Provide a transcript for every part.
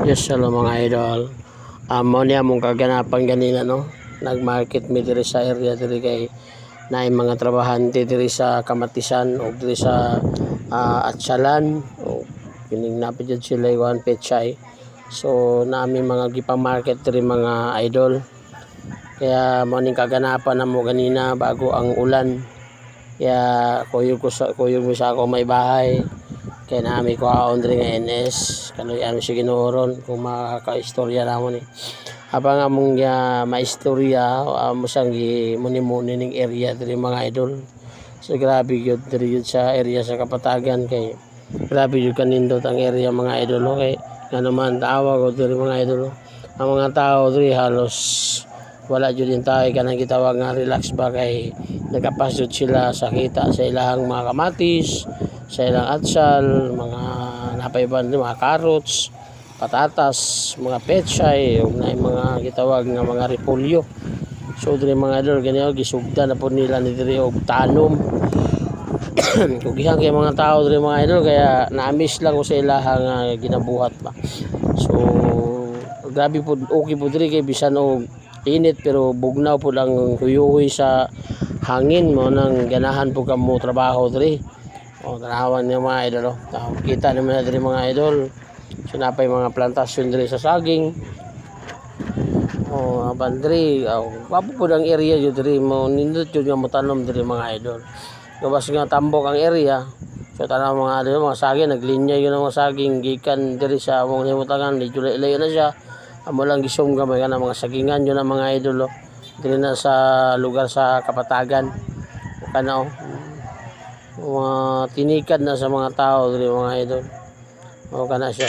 Yes, hello mga idol. Amo niya mong kaganapan ganina no. Nagmarket mi diri sa area diri kay naay mga trabahante diri sa Kamatisan o diri sa Atsalan o kining napid sila iwan pechay. So nami mga gipa-market diri mga idol. Kaya mo ning kaganapan namo ganina bago ang ulan. Kaya kuyog mo sa ako may bahay. Kaya namin ko aon rin nga NS kanoy si Ginoron kung makaka-istorya namon eh. Habang among maistorya mo sang muni-muni ning area diri mga idol. So grabe gyud diri yun sa area sa Kapatagan kay grabe gyud kanindot ang area mga idol kay naman tawag ko diri mga idol. Ang mga tao diri halos wala jud din tayo kanang gitawag nga relax ba kay nagapasod sila sa kita sa ilang mga kamatis sa ilang atsal, mga napayban mga carrots, patatas, mga pechay, mga gitawag nga mga repolyo. So diri mga idol ganyan gisugda na po nila ni diri og tanom. Kung gihang kay mga tao diri mga idol kaya na-miss lang ko sa ilaha nga ginabuhat ba. So grabe po okay po diri kay bisan og init pero bugnaw po lang huyuhoy sa hangin mo nang ganahan po kamo trabaho diri. O tanawan niyo mga idol. Kita naman na diri mga idol. So napay mga plantasyon diri sa saging. O bandri, wapo po ang area jud diri mo nindot jud nga motanom diri mga idol. Gawas nga tambok ang area. So tanaw mga idol mga saging naglinya yun ang mga saging gikan diri sa among himutangan medyo layo na siya. Amo lang gisum gamay kana mga sagingan yun ang mga idol. Diri na sa lugar sa Kapatagan. Kana tinikad na sa mga tao diri mga idol. O kana siya.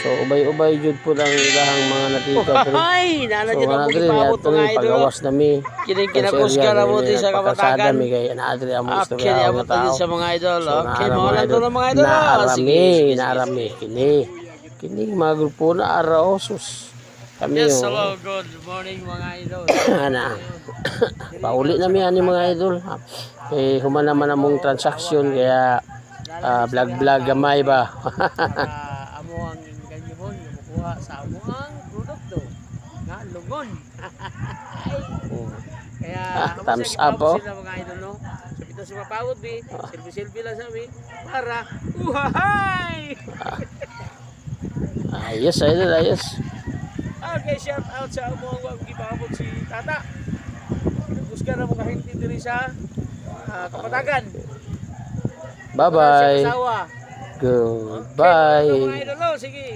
So ubay-ubay jud po lang ilahang mga natikad diri. Ay, nana jud ang ipaabot mga idol. Pagawas nami. Kining kinakuska na mo sa Kapatagan mi kay ana diri amo istorya mga tao. Sa mga idol. Okay, mo lang to mga idol. Sige, narami kini mga grupo na araosos. Kami yes, hello, good morning mga idol. Ana. Pauli na mi ani mga idol. Eh human naman among transaksyon kaya vlog gamay ba. Amo ang ganyon makuha sa amo ang produkto nga lugon. Kaya thumbs up po. Sila mga idol no. So bitaw si mapawod bi, selfie lang sa mi para uhay. Ayos idol, ayos. Okay, shout out sa amo ang wag gipaabot si Tata. Busca na mo kahinti diri sa Kapatagan. Bye-bye. Goodbye. Goodbye. Okay, mga idol, sige.